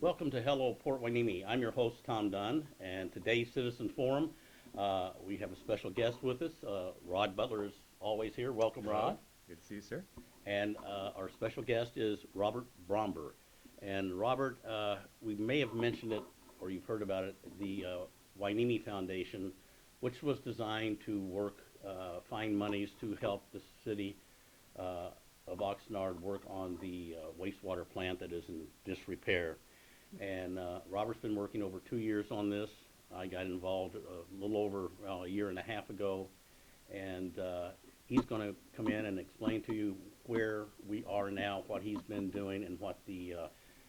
welcome to Hello Port Hueneme. I'm your host, Tom Dunn, and today's Citizen Forum, we have a special guest with us. Rod Butler is always here. Welcome, Hello. Rod. Good to see you, sir. And our special guest is Robert Bromberg. And Robert, we may have mentioned it, or you've heard about it, the Hueneme Foundation, which was designed to find monies to help the city uh, of Oxnard work on the wastewater plant that is in disrepair. And Robert's been working over 2 years on this. I got involved a little over a year and a half ago, and he's going to come in and explain to you where we are now, what he's been doing, and what the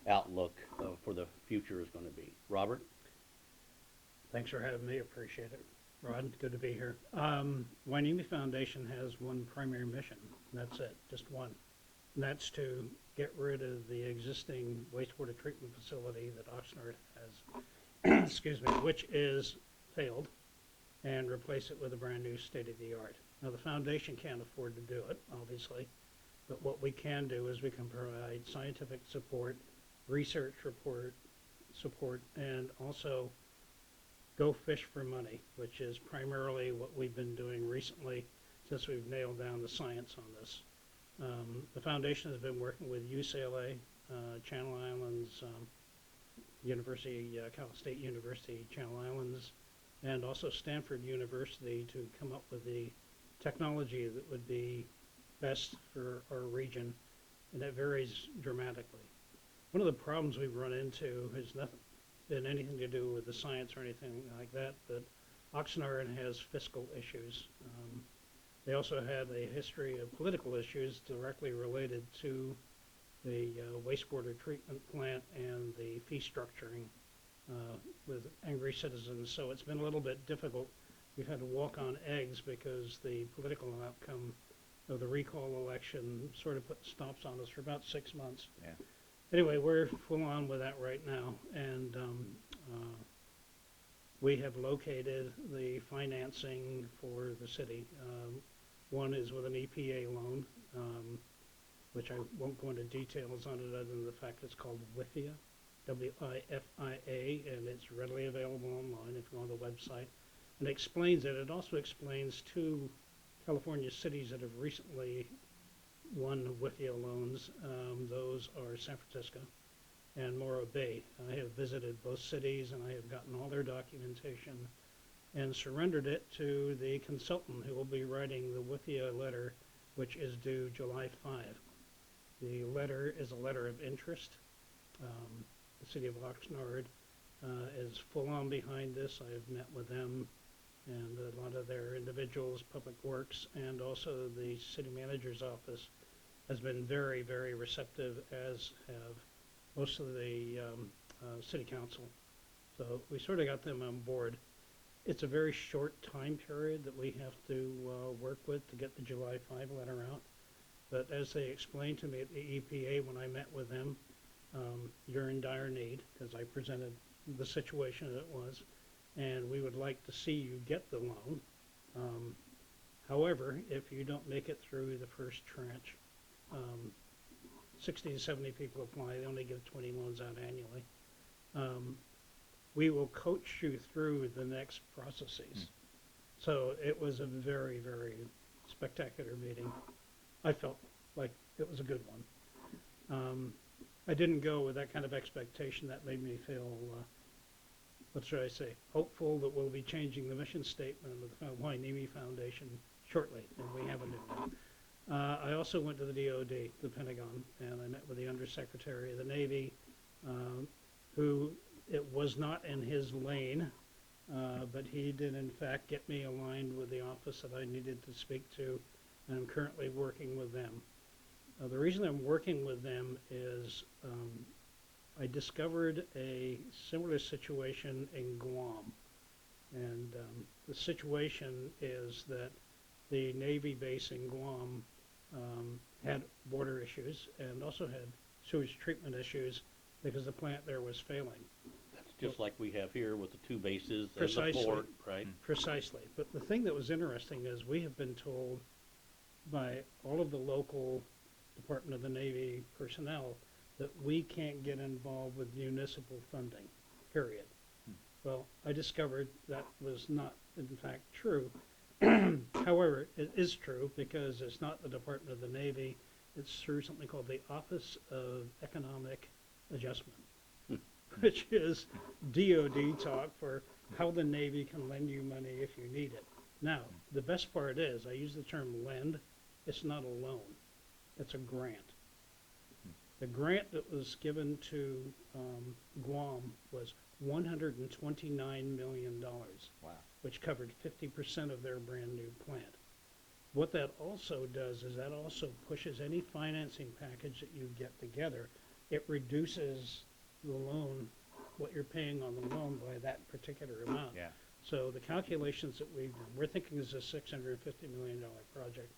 outlook for the future is going to be. Robert? Thanks for having me. Appreciate it. Rod, good to be here. Hueneme Foundation has one primary mission. That's it, just one. And that's to get rid of the existing wastewater treatment facility that Oxnard has, excuse me, which is failed, and replace it with a brand new state-of-the-art. Now, the foundation can't afford to do it, obviously, but what we can do is we can provide scientific support, research support, and also go fish for money, which is primarily what we've been doing recently since we've nailed down the science on this. The foundation has been working with UCLA, Channel Islands, Cal State University, Channel Islands, and also Stanford University to come up with the technology that would be best for our region, and that varies dramatically. One of the problems we've run into has nothing been anything to do with the science or anything like that, but Oxnard has fiscal issues. They also had a history of political issues directly related to the wastewater treatment plant and the fee structuring with angry citizens. So it's been a little bit difficult. We've had to walk on eggs because the political outcome of the recall election sort of put stops on us for about 6 months. Yeah. Anyway, we're full on with that right now, and we have located the financing for the city. One is with an EPA loan, which I won't go into details on it other than the fact it's called WIFIA, WIFIA, and it's readily available online if you go on the website. And it explains it. It also explains two California cities that have recently won WIFIA loans. Those are San Francisco and Morro Bay. I have visited both cities, and I have gotten all their documentation and surrendered it to the consultant who will be writing the WIFIA letter, which is due July 5. The letter is a letter of interest. The city of Oxnard is full on behind this. I have met with them and a lot of their individuals, Public Works, and also the city manager's office has been very, very receptive, as have most of the city council. So we sort of got them on board. It's a very short time period that we have to work with to get the July 5 letter out. But as they explained to me at the EPA when I met with them, you're in dire need, because I presented the situation that it was, and we would like to see you get the loan. However, if you don't make it through the first tranche, 60 to 70 people apply. They only give 20 loans out annually. We will coach you through the next processes. So it was a very, very spectacular meeting. I felt like it was a good one. I didn't go with that kind of expectation. That made me feel, what should I say, hopeful that we'll be changing the mission statement of the Hueneme Foundation shortly, and we have a new one. I also went to the DOD, the Pentagon, and I met with the Undersecretary of the Navy, who it was not in his lane, but he did in fact get me aligned with the office that I needed to speak to, and I'm currently working with them. The reason I'm working with them is I discovered a similar situation in Guam, and the situation is that the Navy base in Guam had water issues and also had sewage treatment issues because the plant there was failing. That's just like we have here with the two bases and the Precisely. port, right? Precisely. But the thing that was interesting is we have been told by all of the local Department of the Navy personnel that we can't get involved with municipal funding, period. Well, I discovered that was not in fact true. However, it is true because it's not the Department of the Navy, it's through something called the Office of Economic Adjustment, which is DOD talk for how the Navy can lend you money if you need it. Now, the best part is, I use the term lend, it's not a loan, it's a grant. The grant that was given to Guam was $129 million, Wow. which covered 50% of their brand new plant. What that also does is that also pushes any financing package that you get together. It reduces the loan, what you're paying on the loan by that particular amount. Yeah. So the calculations that we've done, we're thinking this is a $650 million project.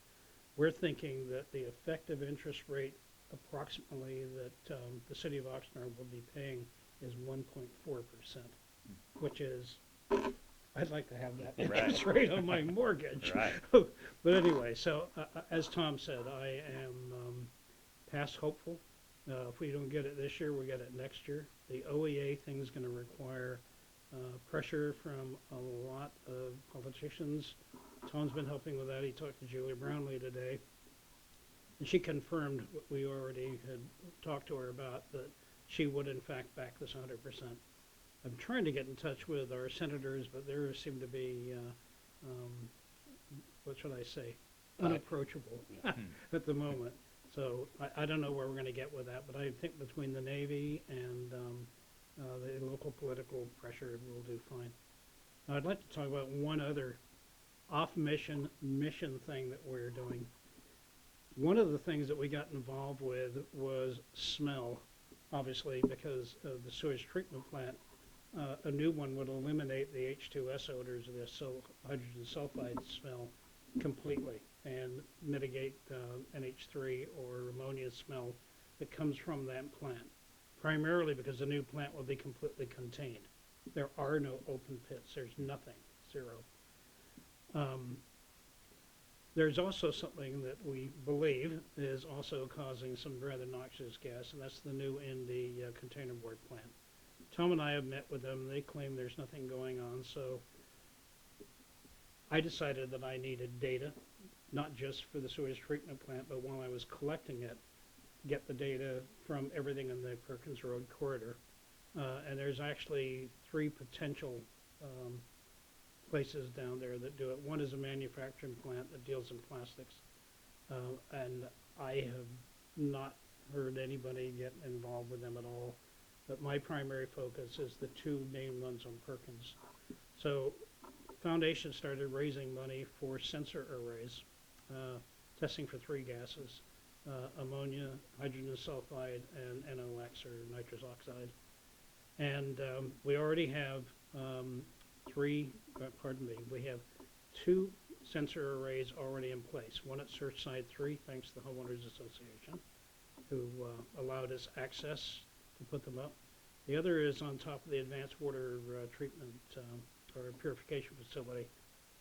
We're thinking that the effective interest rate approximately that the city of Oxnard will be paying is 1.4%, which is, I'd like to have that interest rate on my mortgage. Right. But anyway, so as Tom said, I am past hopeful. If we don't get it this year, we'll get it next year. The OEA thing is going to require pressure from a lot of politicians. Tom's been helping with that. He talked to Julie Brownlee today. And she confirmed what we already had talked to her about, that she would in fact back this 100%. I'm trying to get in touch with our senators, but there seem to be, what should I say, unapproachable at the moment. So I don't know where we're going to get with that, but I think between the Navy and the local political pressure, we'll do fine. Now, I'd like to talk about one other off-mission mission thing that we're doing. One of the things that we got involved with was smell, obviously, because of the sewage treatment plant. A new one would eliminate the H2S odors, the hydrogen sulfide smell completely, and mitigate NH3 or ammonia smell that comes from that plant, primarily because the new plant will be completely contained. There are no open pits. There's nothing, zero. There's also something that we believe is also causing some rather noxious gas, and that's the new Indy container board plant. Tom and I have met with them. They claim there's nothing going on, so I decided that I needed data, not just for the sewage treatment plant, but while I was collecting it, get the data from everything in the Perkins Road corridor. And there's actually 3 potential places down there that do it. One is a manufacturing plant that deals in plastics, and I have not heard anybody get involved with them at all. But my primary focus is the 2 main ones on Perkins. So Foundation started raising money for sensor arrays, testing for 3 gases, ammonia, hydrogen sulfide, and NOx, or nitrous oxide. And we already have we have 2 sensor arrays already in place. One at Surfside 3, thanks to the Homeowners Association, who allowed us access to put them up. The other is on top of the advanced water treatment or purification facility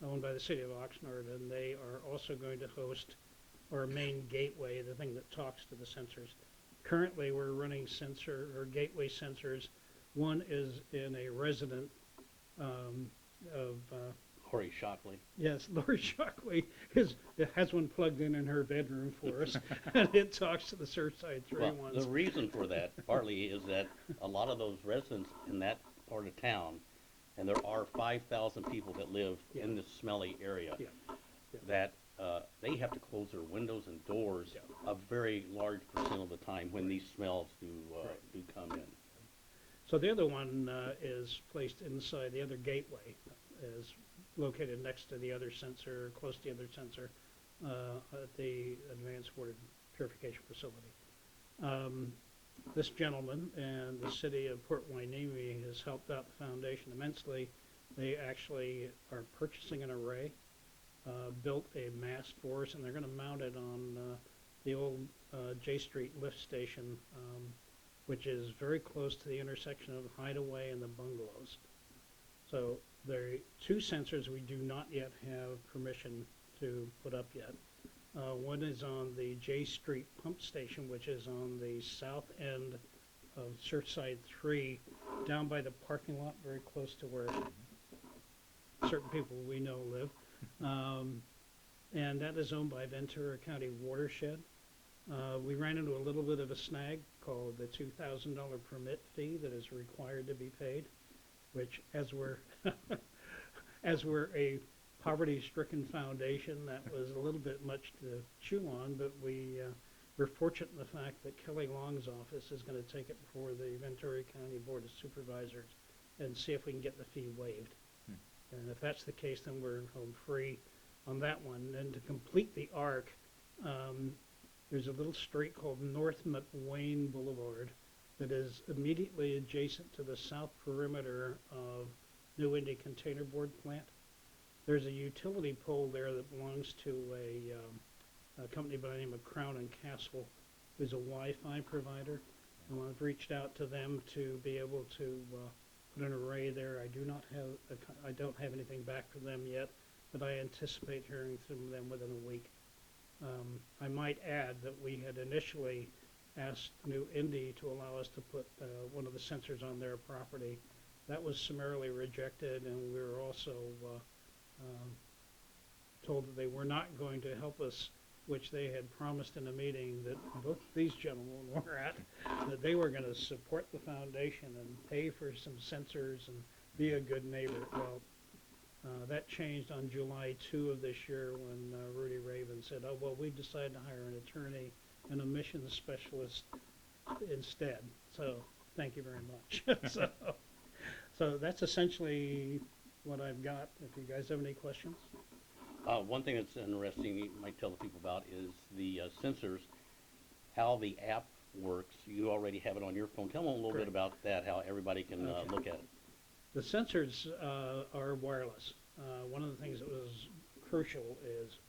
owned by the city of Oxnard, and they are also going to host our main gateway, the thing that talks to the sensors. Currently, we're running sensor or gateway sensors. One is in a resident of Lori Shockley. yes, Lori Shockley has one plugged in her bedroom for us, and it talks to the Surfside 3 Well, ones. the reason for that partly is that a lot of those residents in that part of town, and there are 5,000 people that live in this smelly area, Yeah. Yeah. that they have to close their windows and doors Yeah. a very large percent of the time when these smells do come in. So the other one is placed inside the other gateway, is located next to the other sensor, close to the other sensor, at the advanced water purification facility. This gentleman and the city of Port Hueneme has helped out the foundation immensely. They actually are purchasing an array, built a mast for us, and they're going to mount it on the old J Street lift station, which is very close to the intersection of Hideaway and the bungalows. So there are 2 sensors we do not yet have permission to put up yet. One is on the J Street pump station, which is on the south end of Surfside 3, down by the parking lot, very close to where certain people we know live. Um, and that is owned by Ventura County Watershed. We ran into a little bit of a snag called the $2,000 permit fee that is required to be paid, which as we're as we're a poverty-stricken foundation, that was a little bit much to chew on, but we're fortunate in the fact that Kelly Long's office is going to take it before the Ventura County Board of Supervisors and see if we can get the fee waived. And if that's the case, then we're home free on that one. And to complete the arc, there's a little street called North McWayne Boulevard that is immediately adjacent to the south perimeter of New Indy Container Board plant. There's a utility pole there that belongs to a company by the name of Crown and Castle, who's a Wi-Fi provider. And I've reached out to them to be able to put an array there. I don't have anything back from them yet, but I anticipate hearing from them within a week. I might add that we had initially asked New Indy to allow us to put one of the sensors on their property. That was summarily rejected, and we were also told that they were not going to help us, which they had promised in a meeting that both these gentlemen were at, that they were going to support the foundation and pay for some sensors and be a good neighbor. Well, that changed on July 2 of this year when Rudy Raven said, oh, well, we decided to hire an attorney and a missions specialist instead. So thank you very much. So that's essentially what I've got. If you guys have any questions. One thing that's interesting you might tell the people about is the sensors, how the app works. You already have it on your phone. Tell them a little bit about that, how everybody can look at it. The sensors are wireless. One of the things that was crucial is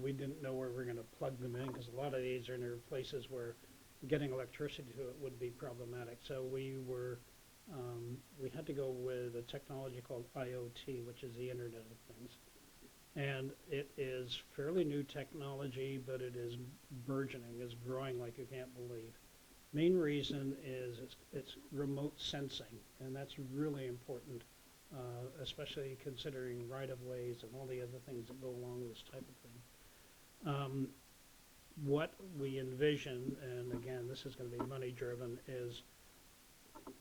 we didn't know where we were going to plug them in, because a lot of these are near places where getting electricity to it would be problematic. So we had to go with a technology called IoT, which is the Internet of Things. And it is fairly new technology, but it is burgeoning, it's growing like you can't believe. Main reason is it's remote sensing, and that's really important, especially considering right-of-ways and all the other things that go along with this type of thing. What we envision, and again, this is going to be money-driven, is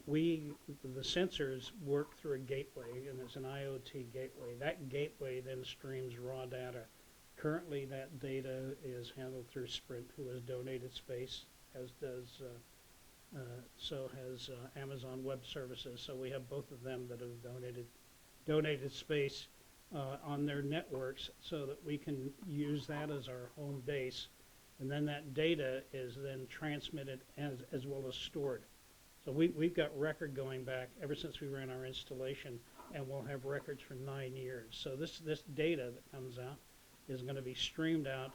the sensors work through a gateway, and it's an IoT gateway. That gateway then streams raw data. Currently, that data is handled through Sprint, who has donated space, as does so has Amazon Web Services. So we have both of them that have donated space on their networks, so that we can use that as our home base, and then that data is then transmitted as well as stored. So we've got record going back ever since we ran our installation, and we'll have records for 9 years. So this data that comes out is going to be streamed out,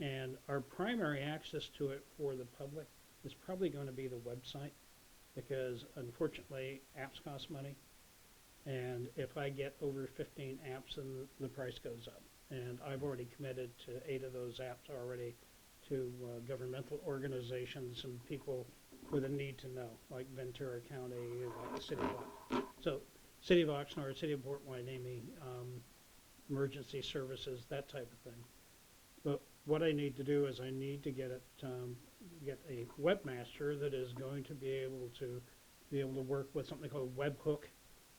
and our primary access to it for the public is probably going to be the website, because unfortunately apps cost money, and if I get over 15 apps, then the price goes up. And I've already committed to 8 of those apps already to governmental organizations and people with a need to know, like Ventura County, like the City of So City of Oxnard, City of Port Hueneme, emergency services, that type of thing. But what I need to do is I need to get a webmaster that is going to be able to work with something called webhook,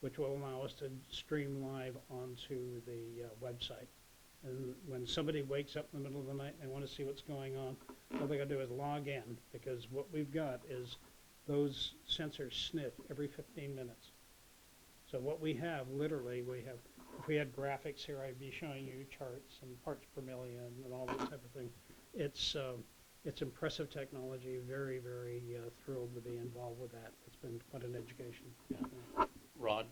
which will allow us to stream live onto the website. And when somebody wakes up in the middle of the night and they want to see what's going on, all they got to do is log in, because what we've got is those sensors sniff every 15 minutes. So what we have, literally, if we had graphics here, I'd be showing you charts and parts per million and all that type of thing. It's impressive technology. Very, very thrilled to be involved with that. It's been quite an education. Yeah. Rod,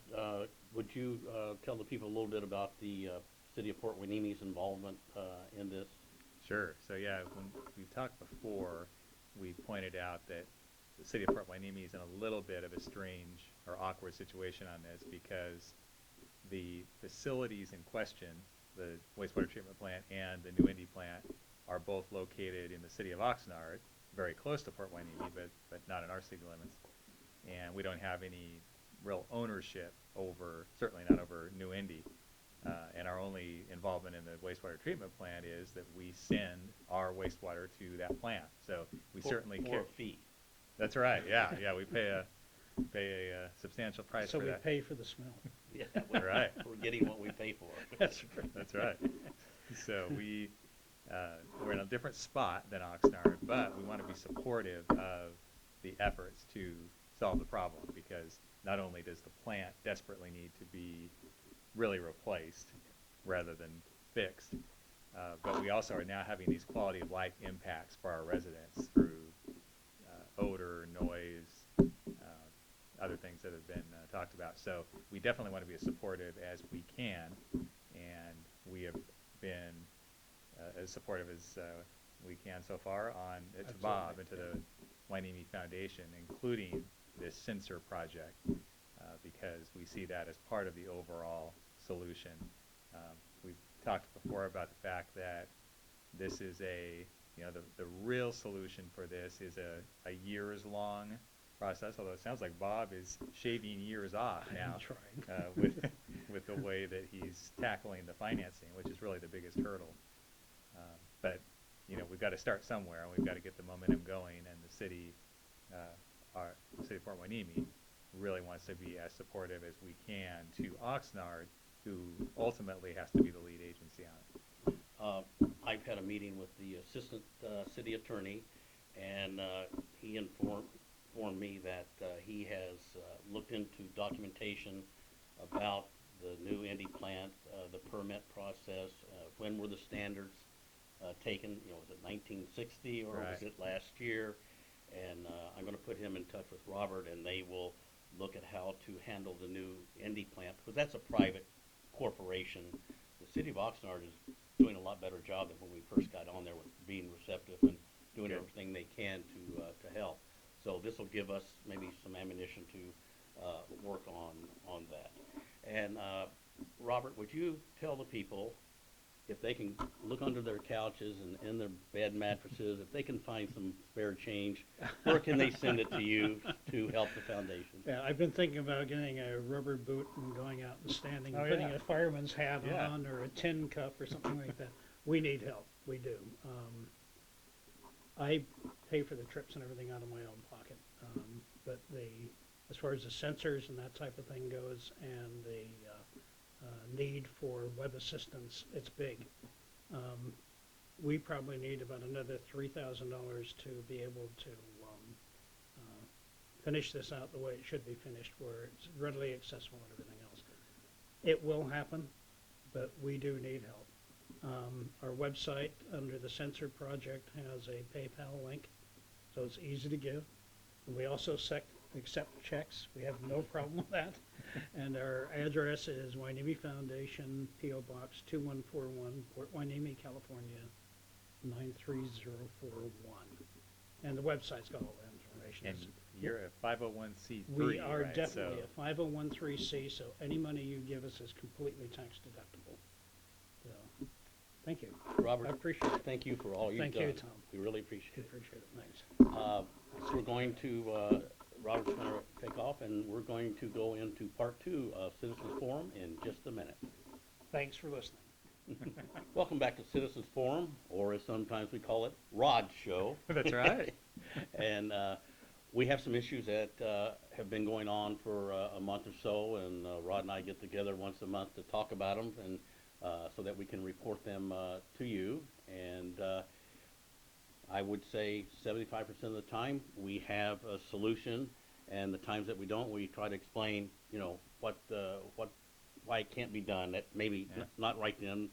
would you tell the people a little bit about the City of Port Hueneme's involvement in this? Sure. So yeah, when we talked before, we pointed out that the City of Port Hueneme is in a little bit of a strange or awkward situation on this, because the facilities in question, the wastewater treatment plant and the New Indy plant, are both located in the city of Oxnard, very close to Port Hueneme, but not in our city limits. And we don't have any real ownership over, certainly not over New Indy. And our only involvement in the wastewater treatment plant is that we send our wastewater to that plant. So we certainly For care. a fee. That's right. Yeah, yeah. We pay a substantial price So for we that. pay for the smell. Yeah, Right. we're getting what we pay for. That's right. That's right. So we're in a different spot than Oxnard, but we want to be supportive of the efforts to solve the problem, because not only does the plant desperately need to be really replaced rather than fixed, but we also are now having these quality of life impacts for our residents through odor, noise, other things that have been talked about. So we definitely want to be as supportive as we can, and we have been as supportive as we can so far to Bob and to the Hueneme Foundation, including this sensor project, because we see that as part of the overall solution. We've talked before about the fact that this is the real solution for this is a years-long process, although it sounds like Bob is shaving years off now. I'm trying. With the way that he's tackling the financing, which is really the biggest hurdle. But we've got to start somewhere, and we've got to get the momentum going, and the city of Port Hueneme really wants to be as supportive as we can to Oxnard, who ultimately has to be the lead agency on it. I've had a meeting with the assistant city attorney, and he informed me that he has looked into documentation about the new Indy plant, the permit process, when were the standards taken, was it 1960 or was Right. it last year? And I'm going to put him in touch with Robert, and they will look at how to handle the new Indy plant, because that's a private corporation. The city of Oxnard is doing a lot better job than when we first got on there with being receptive and doing Good. everything they can to help. So this will give us maybe some ammunition to work on that. And Robert, would you tell the people if they can look under their couches and in their bed mattresses, if they can find some spare change, where can they send it to you to help the foundation? Yeah, I've been thinking about getting a rubber boot and going out and standing and Oh, putting yeah. a fireman's hat Yeah. on or a tin cup or something like that. We need help. We do. I pay for the trips and everything out of my own pocket. But as far as the sensors and that type of thing goes, and the need for web assistance, it's big. We probably need about another $3,000 to be able to finish this out the way it should be finished, where it's readily accessible and everything else. It will happen, but we do need help. Our website under the Sensor Project has a PayPal link, so it's easy to give. And we also accept checks. We have no problem with that. And our address is Hueneme Foundation, P.O. Box 2141, Port Hueneme, California, 93041. And the website's got all that information. And you're a 501c3, We are right? definitely a 501(c), so any money you give us is completely tax deductible. So, thank you. Robert, I appreciate it. thank you for all you've done. Thank you, Tom. We really appreciate I it. appreciate it, thanks. So we're going to, Robert's going to take off, and we're going to go into part 2 of Citizens Forum in just a minute. Thanks for listening. Welcome back to Citizens Forum, or as sometimes we call it, Rod's Show. That's right. And we have some issues that have been going on for a month or so, and Rod and I get together once a month to talk about them, and so that we can report them to you. And I would say 75% of the time we have a solution, and the times that we don't, we try to explain, why it can't be done. That maybe Yeah. it's not right then,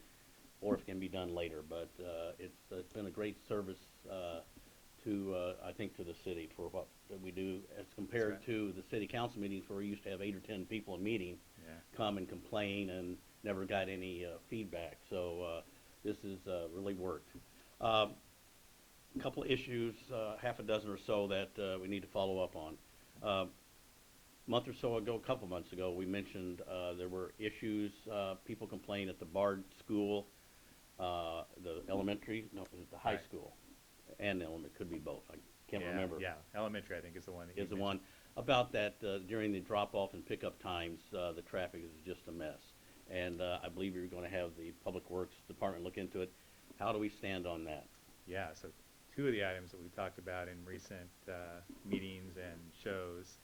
or if it can be done later. But it's been a great service I think to the city for what that we do as compared right. to the city council meetings where we used to have 8 or 10 people a meeting Yeah. come and complain and never got any feedback. So this has really worked. A couple of issues, half a dozen or so that we need to follow up on. Month or so ago, a couple months ago, we mentioned there were issues, people complained at the Bard School the elementary, no, the high Right. school, and element, could be both, I can't Yeah, remember. yeah, elementary, I think, is the one that you Is the mentioned. one about that, during the drop-off and pickup times, the traffic is just a mess. And, I believe you're gonna have the Public Works Department look into it. How do we stand on that? Yeah, so two of the items that we've talked about in recent meetings and shows,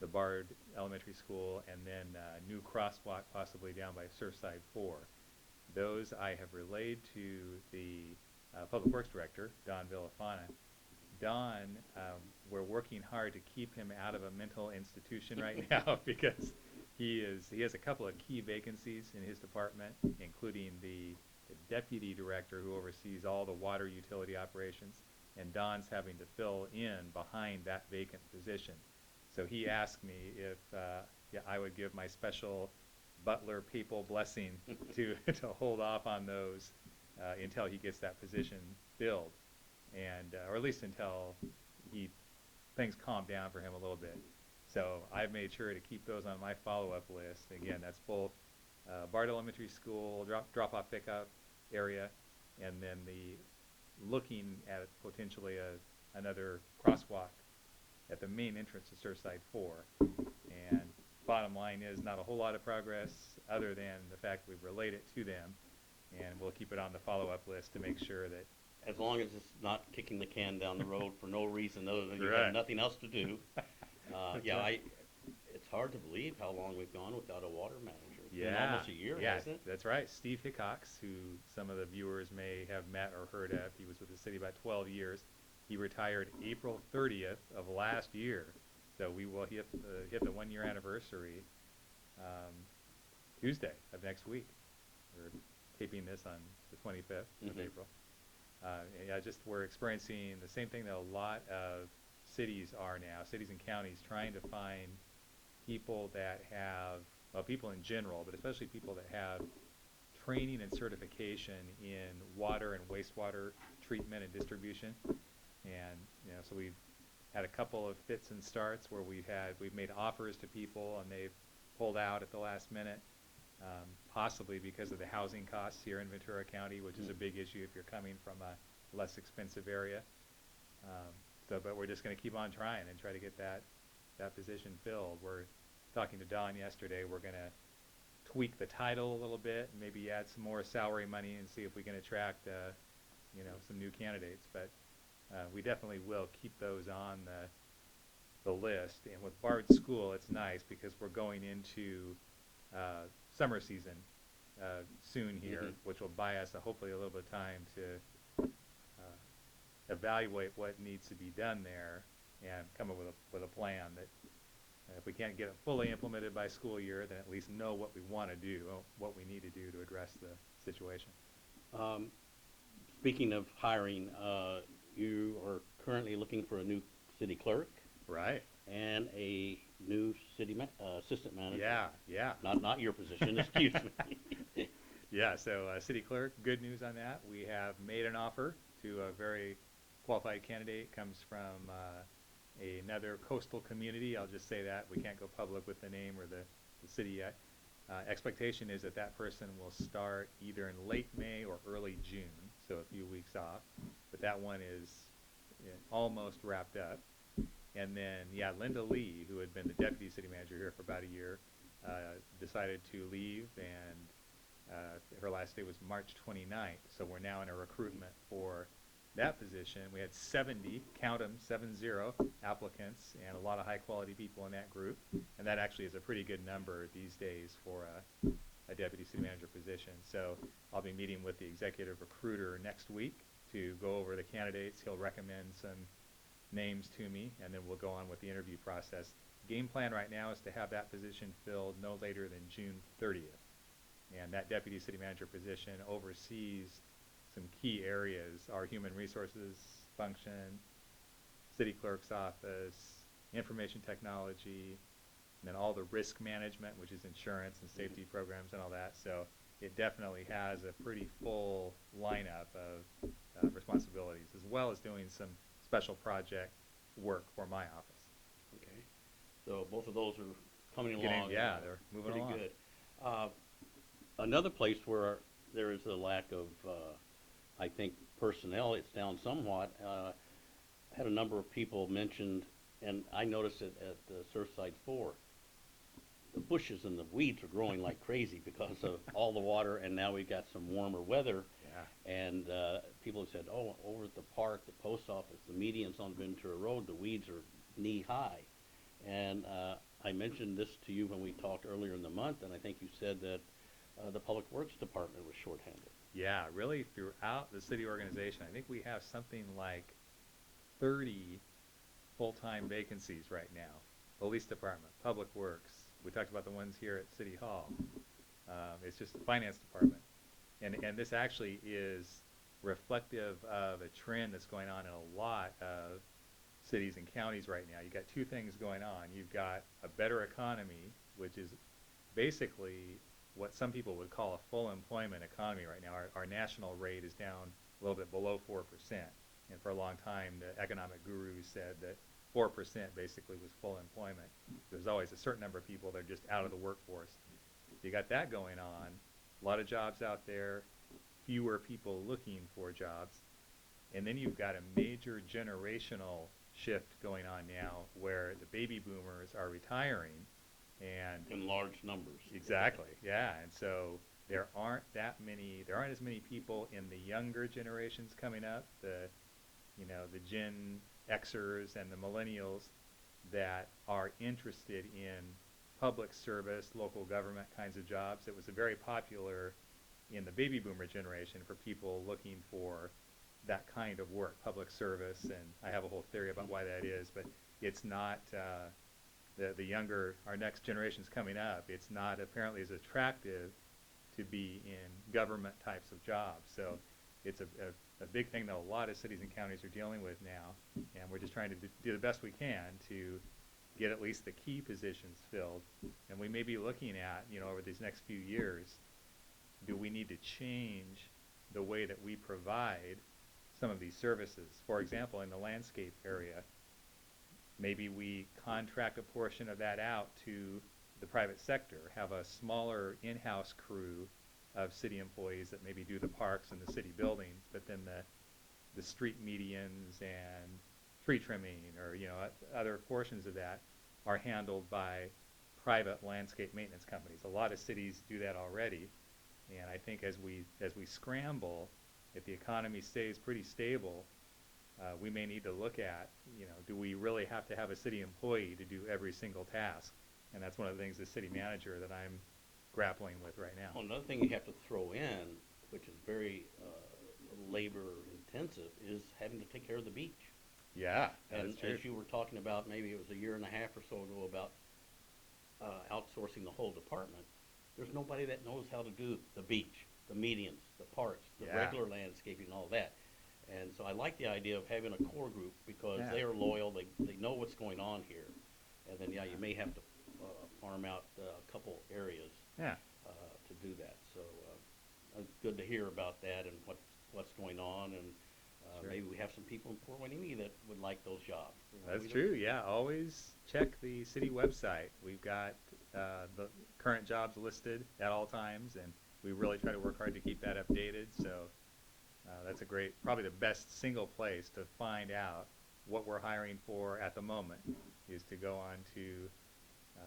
the Bard Elementary School and then new crosswalk possibly down by Surfside 4. Those I have relayed to the Public Works Director, Don Villafana. Don, we're working hard to keep him out of a mental institution right now because he has a couple of key vacancies in his department, including the deputy director who oversees all the water utility operations, and Don's having to fill in behind that vacant position. So he asked me if yeah, I would give my special butler papal blessing to to hold off on those until he gets that position filled, and or at least until he things calm down for him a little bit. So I've made sure to keep those on my follow-up list. Again, that's both Bard Elementary School drop-off pickup area, and then the looking at potentially another crosswalk at the main entrance to Surfside 4. And bottom line is not a whole lot of progress other than the fact we've relayed it to them, and we'll keep it on the follow-up list to make sure that As long as it's not kicking the can down the road for no reason other than you Right. have nothing else to do. Yeah, right. it's hard to believe how long we've gone without a water manager. It's been Yeah, almost a year, yeah, hasn't it? that's right. Steve Hickox, who some of the viewers may have met or heard of, he was with the city about 12 years. He retired April 30th of last year, so we will hit the 1 year anniversary um, Tuesday of next week. We're taping this on the 25th of Mhm. April. Yeah, just we're experiencing the same thing that a lot of cities are now, cities and counties trying to find people that have, well, people in general, but especially people that have training and certification in water and wastewater treatment and distribution. And, so we've had a couple of fits and starts where we've made offers to people and they've pulled out at the last minute, possibly because of the housing costs here in Ventura County, which is a big issue if you're coming from a less expensive area. But we're just going to keep on trying and try to get that position filled. We're talking to Don yesterday. We're going to tweak the title a little bit and maybe add some more salary money and see if we can attract, some new candidates. But we definitely will keep those on the list. And with Bard School, it's nice because we're going into summer season soon here, Mhm. which will buy us hopefully a little bit of time to evaluate what needs to be done there and come up with a plan that if we can't get it fully implemented by school year, then at least know what we want to do, what we need to do to address the situation. Um, Speaking of hiring, you are currently looking for a new city clerk Right. and a new assistant manager. Yeah, yeah. Not your position, excuse me. Yeah, so city clerk, good news on that. We have made an offer to a very qualified candidate. Comes from another coastal community. I'll just say that. We can't go public with the name or the city yet. Expectation is that that person will start either in late May or early June, so a few weeks off. But that one is almost wrapped up. And then, yeah, Linda Lee, who had been the deputy city manager here for about a year, decided to leave, and her last day was March 29th. So we're now in a recruitment for that position. We had 70, count them, 70 applicants, and a lot of high-quality people in that group. And that actually is a pretty good number these days for a deputy city manager position. So I'll be meeting with the executive recruiter next week to go over the candidates. He'll recommend some names to me, and then we'll go on with the interview process. Game plan right now is to have that position filled no later than June 30th. And that deputy city manager position oversees some key areas: our human resources function, city clerk's office, information technology, and then all the risk management, which is insurance and safety programs and all that. So it definitely has a pretty full lineup of responsibilities, as well as doing some special project work for my office. Okay, so both of those are coming along. Yeah, they're moving pretty along. good. Another place where there is a lack of, I think, personnel. It's down somewhat. Had a number of people mentioned, and I noticed it at Surfside 4. The bushes and the weeds are growing like crazy because of all the water, and now we've got some warmer weather. Yeah. And people have said, oh, over at the park, the post office, the medians on Ventura Road, the weeds are knee high. And I mentioned this to you when we talked earlier in the month, and I think you said that the Public Works Department was shorthanded. Yeah, really throughout the city organization, I think we have something like 30 full-time vacancies right now. Police Department, Public Works. We talked about the ones here at City Hall. It's just the Finance Department. And this actually is reflective of a trend that's going on in a lot of cities and counties right now. You've got two things going on. You've got a better economy, which is basically what some people would call a full employment economy right now. Our national rate is down a little bit below 4%. And for a long time, the economic gurus said that 4% basically was full employment. There's always a certain number of people that are just out of the workforce. You got that going on, a lot of jobs out there, fewer people looking for jobs. And then you've got a major generational shift going on now where the baby boomers are retiring. And In large numbers. exactly, yeah. And so there aren't as many people in the younger generations coming up, the Gen Xers and the millennials that are interested in public service, local government kinds of jobs. It was very popular in the baby boomer generation for people looking for that kind of work, public service, and I have a whole theory about why that is, but it's not, the younger, our next generations coming up, it's not apparently as attractive to be in government types of jobs. So it's a big thing that a lot of cities and counties are dealing with now, and we're just trying to do the best we can to get at least the key positions filled. And we may be looking at, over these next few years, do we need to change the way that we provide some of these services? For example, in the landscape area, maybe we contract a portion of that out to the private sector, have a smaller in-house crew of city employees that maybe do the parks and the city buildings, but then the street medians and tree trimming or other portions of that are handled by private landscape maintenance companies. A lot of cities do that already, and I think as we scramble, if the economy stays pretty stable, we may need to look at, do we really have to have a city employee to do every single task? And that's one of the things as city manager that I'm grappling with right now. Well, another thing you have to throw in, which is very labor intensive, is having to take care of the beach. Yeah, And that's true. as you were talking about, maybe it was a year and a half or so ago about outsourcing the whole department, there's nobody that knows how to do the beach, the medians, the parks, the Yeah. regular landscaping, and all that. And so I like the idea of having a core group because Yeah. they are loyal, they know what's going on here. And then, yeah, you may have to farm out a couple areas Yeah. to do that. So it's good to hear about that and what's going on. And Sure. maybe we have some people in Port Hueneme that would like those jobs. That's we don't- true, yeah. Always check the city website. We've got the current jobs listed at all times, and we really try to work hard to keep that updated. So that's probably the best single place to find out what we're hiring for at the moment is to go on to,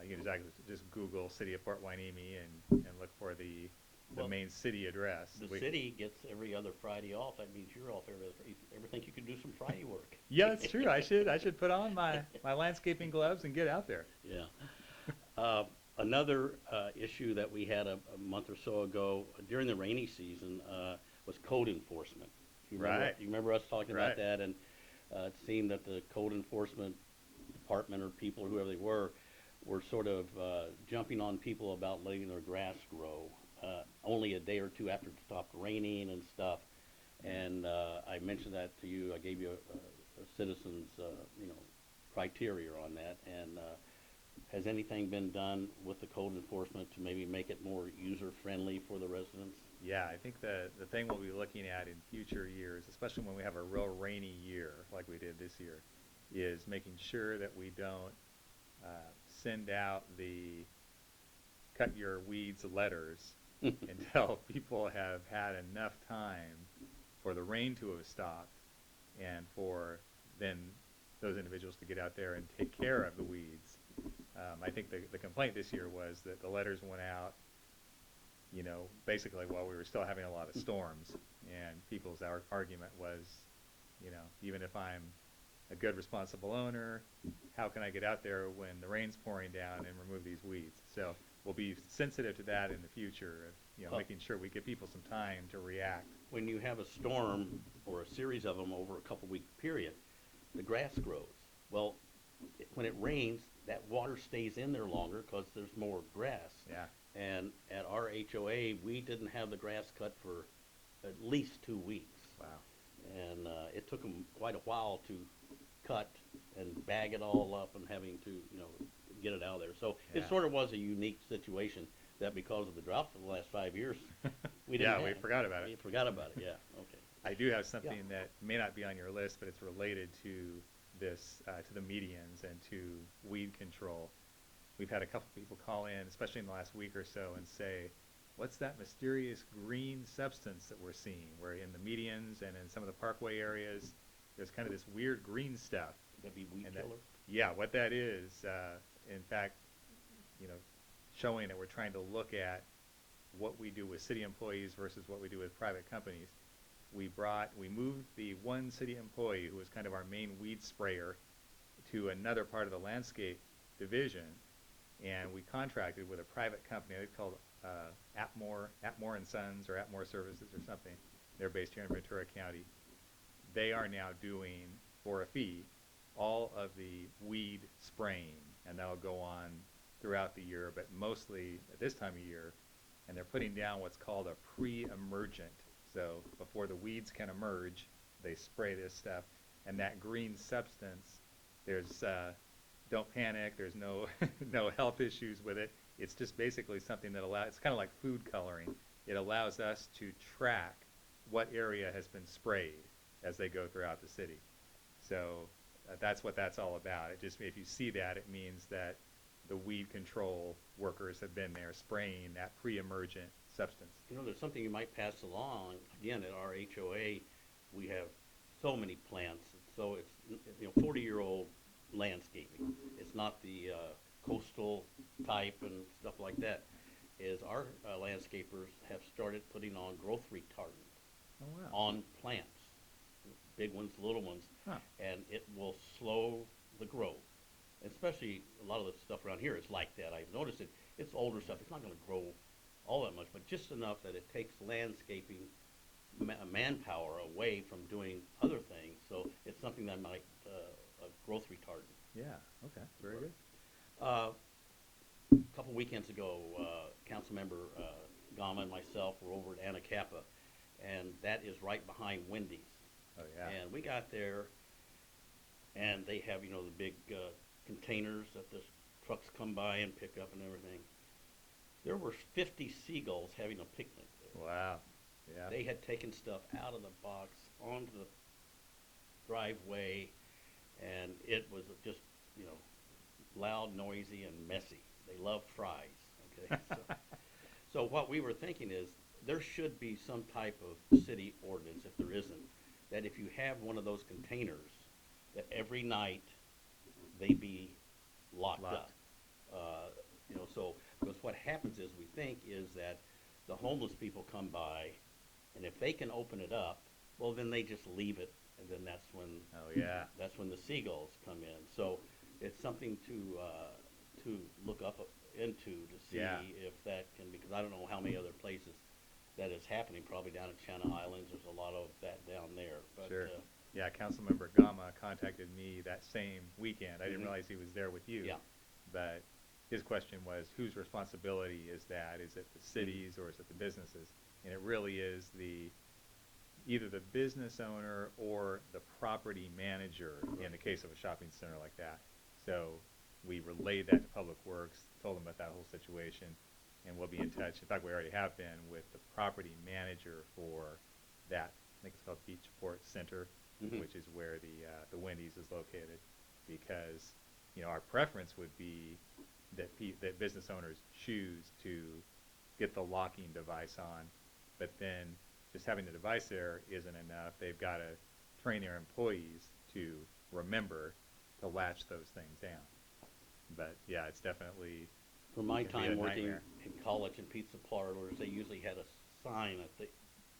you can just Google City of Port Hueneme and look for the Well, main city address. The city gets every other Friday off. That means you're off every other Friday. Ever think you could do some Friday work? Yeah, that's true. I should put on my landscaping gloves and get out there. Yeah. Another issue that we had a month or so ago during the rainy season was code enforcement. You remember, Right. You remember us talking Right. about that, and it seemed that the code enforcement department or people or whoever they were sort of jumping on people about letting their grass grow only a day or two after it stopped raining and stuff. And I mentioned that to you. I gave you a citizen's criteria on that. And has anything been done with the code enforcement to maybe make it more user-friendly for the residents? Yeah, I think the thing we'll be looking at in future years, especially when we have a real rainy year like we did this year, is making sure that we don't send out the cut your weeds letters until people have had enough time for the rain to have stopped and for then those individuals to get out there and take care of the weeds. I think the complaint this year was that the letters went out, basically while we were still having a lot of storms, and people's argument was, even if I'm a good responsible owner, how can I get out there when the rain's pouring down and remove these weeds? So we'll be sensitive to that in the future, of, Well, making sure we give people some time to react. when you have a storm or a series of them over a couple week period, the grass grows. Well, when it rains, that water stays in there longer because there's more grass. Yeah. And at our HOA, we didn't have the grass cut for at least 2 weeks. Wow. And it took them quite a while to cut and bag it all up and having to, get it out of there. So Yeah. it sort of was a unique situation that because of the drought for the last 5 years, we didn't Yeah, we have. forgot about it. We forgot about it, yeah, okay. I do have something that may not be on your list, but it's related to this, to the medians and to weed control. We've had a couple people call in, especially in the last week or so, and say, what's that mysterious green substance that we're seeing? Where in the medians and in some of the parkway areas, there's kind of this weird green stuff. Could that be weed And killer? yeah, what that is, in fact, showing that we're trying to look at what we do with city employees versus what we do with private companies. We moved the one city employee who was kind of our main weed sprayer to another part of the landscape division, and we contracted with a private company. It's called Atmore and Sons, or Atmore Services or something. They're based here in Ventura County. They are now doing, for a fee, all of the weed spraying, and that'll go on throughout the year, but mostly at this time of year. And they're putting down what's called a pre-emergent. So before the weeds can emerge, they spray this stuff, and that green substance, there's don't panic, there's no no health issues with it. It's just basically something that allows, it's kind of like food coloring. It allows us to track what area has been sprayed as they go throughout the city. So that's what that's all about. It just, if you see that, it means that the weed control workers have been there spraying that pre-emergent substance. There's something you might pass along. Again, at our HOA, we have so many plants. So it's, 40-year-old landscaping. It's not the coastal type and stuff like that. Is our landscapers have started putting on growth retardant Oh, wow. on plants, big ones, little ones, Huh. and it will slow the growth. Especially a lot of the stuff around here is like that. I've noticed it. It's older stuff. It's not going to grow all that much, but just enough that it takes landscaping manpower away from doing other things. So it's something that might a growth retardant. Yeah, okay, very good. A couple weekends ago, Councilmember Gama and myself were over at Anacapa, and that is right behind Wendy's. Oh, yeah. And we got there, and they have, the big containers that the trucks come by and pick up and everything. There were 50 seagulls having a picnic there. Wow, yeah. They had taken stuff out of the box onto the driveway, and it was just, loud, noisy, and messy. They love fries, okay? So what we were thinking is there should be some type of city ordinance, if there isn't, that if you have one of those containers, that every night they be locked up. So, because what happens is, we think, is that the homeless people come by, and if they can open it up, well, then they just leave it, and then that's when Oh, yeah. that's when the seagulls come in. So it's something to look up into to see Yeah. if that can, because I don't know how many other places that is happening. Probably down at Channel Islands, there's a lot of that down there. But, Sure. Yeah, Councilmember Gama contacted me that same weekend. I didn't Mhm. realize he was there with you. Yeah. But his question was, whose responsibility is that? Is it the cities or is it the businesses? And it really is either the business owner or the property manager in the case of a shopping center like that. So we relayed that to Public Works, told them about that whole situation, and we'll be in touch. In fact, we already have been with the property manager for that. I think it's called Beachport Center, Mhm. which is where the Wendy's is located, because our preference would be that that business owners choose to get the locking device on. But then just having the device there isn't enough. They've got to train their employees to remember to latch those things down. But yeah, it's definitely From my can be a time working nightmare. in college and pizza parlors, they usually had a sign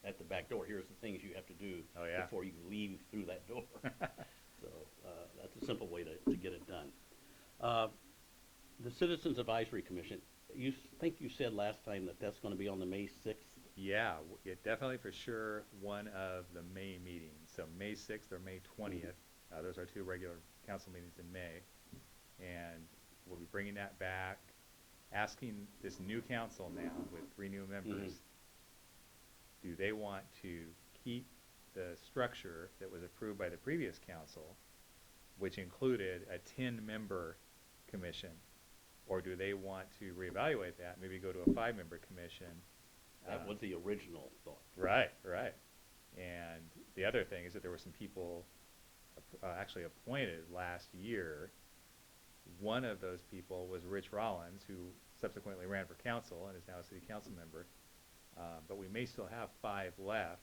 at the back door. Here's the things you have to do Oh, yeah. before you leave through that door. So that's a simple way to get it done. Uh, the Citizens Advisory Commission, think you said last time that that's going to be on the May 6th? Yeah, definitely for sure one of the May meetings. So May 6th or May 20th, those are two regular council meetings in May. And we'll be bringing that back, asking this new council now with 3 new members, do they want to keep the structure that was approved by the previous council, which included a 10-member commission, or do they want to reevaluate that, maybe go to a 5-member commission? That was the original thought. Right, right. And the other thing is that there were some people actually appointed last year. One of those people was Rich Rollins, who subsequently ran for council and is now a city council member. But we may still have 5 left.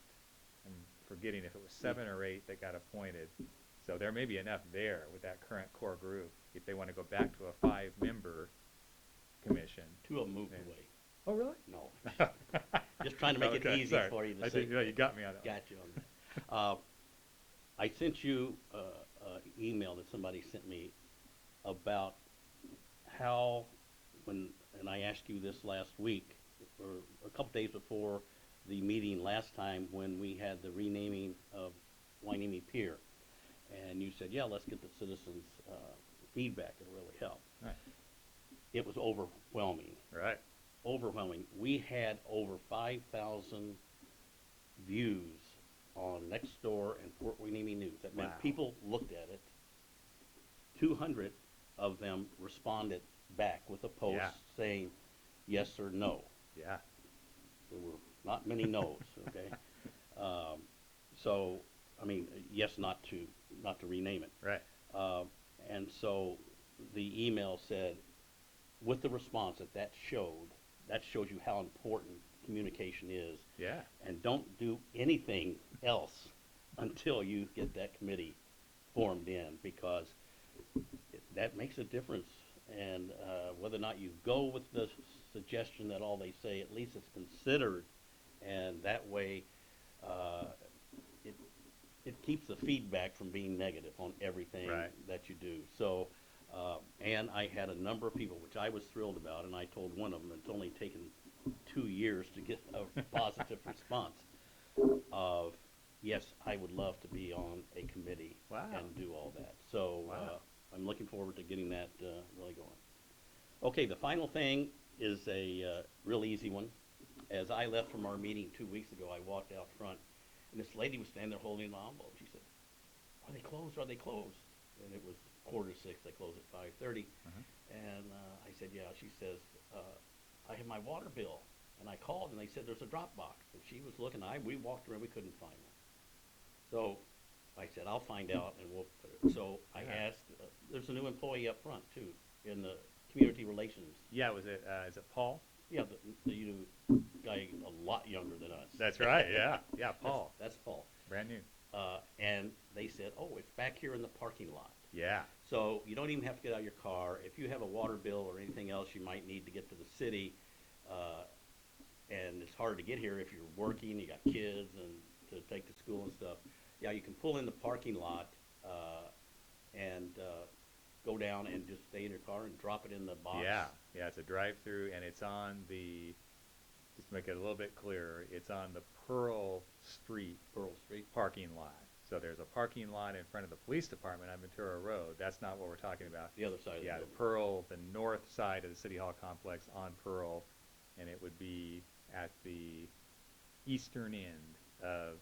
I'm forgetting if it was 7 or 8 that got appointed. So there may be enough there with that current core group if they want to go back to a 5-member commission. 2 of them moved And- away. Oh, really? No. Just trying to make it Okay, easy sorry. for you to I say. think, yeah, you got me on that one. Got you on that. I sent you an email that somebody sent me about how, and I asked you this last week, or a couple days before the meeting last time when we had the renaming of Hueneme Pier. And you said, yeah, let's get the citizens' feedback. It'll really help. Right. It was overwhelming. Right. Overwhelming. We had over 5,000 views on Nextdoor and Fort Hueneme News. That meant Wow. people looked at it. 200 of them responded back with a post Yeah. saying yes or no. Yeah. There were not many no's. Okay, so I mean, yes, not to rename it. Right. And so the email said, with the response that shows you how important communication is. Yeah. And don't do anything else until you get that committee formed in, because that makes a difference. And whether or not you go with the suggestion that all they say, at least it's considered, and that way it keeps the feedback from being negative on everything Right. that you do. So, and I had a number of people, which I was thrilled about, and I told one of them it's only taken 2 years to get a positive response of, yes, I would love to be on a committee Wow. and do all that. So Wow. I'm looking forward to getting that really going. Okay, the final thing is a real easy one. As I left from our meeting 2 weeks ago, I walked out front, and this lady was standing there holding an envelope. She said, "Are they closed? Are they closed?" And it was 5:45. They close at 5:30. And I said, "Yeah." She says, "I have my water bill." And I called, and they said there's a drop box. And she was looking. We walked around. We couldn't find one. So I said, "I'll find out, and we'll put it." So I Yeah. asked. There's a new employee up front too in the community relations. Yeah, was it, is it Paul? Yeah, the guy a lot younger than us. That's right, yeah. Yeah, Paul. That's Paul. Brand new. And they said, "Oh, it's back here in the parking lot." Yeah. So you don't even have to get out of your car. If you have a water bill or anything else you might need to get to the city, and it's hard to get here if you're working, you got kids and to take to school and stuff, yeah, you can pull in the parking lot and go down and just stay in your car and drop it in the box. Yeah, yeah, it's a drive-through, and it's on the, just to make it a little bit clearer, it's on the Pearl Street Pearl Street. parking lot. So there's a parking lot in front of the police department on Ventura Road. That's not what we're talking about. The other side of the Yeah, the building. Pearl, the north side of the City Hall complex on Pearl, and it would be at the eastern end of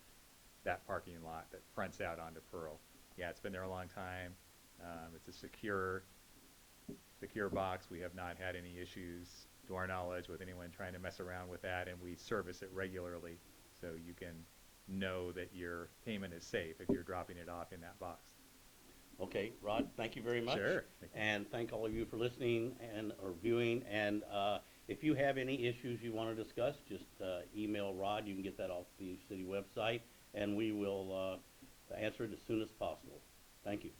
that parking lot that fronts out onto Pearl. Yeah, it's been there a long time. It's a secure box. We have not had any issues, to our knowledge, with anyone trying to mess around with that, and we service it regularly, so you can know that your payment is safe if you're dropping it off in that box. Okay, Rod, thank you very much. Sure. Thank you. And thank all of you for listening and or viewing. And If you have any issues you want to discuss, just email Rod. You can get that off the city website, and we will answer it as soon as possible. Thank you.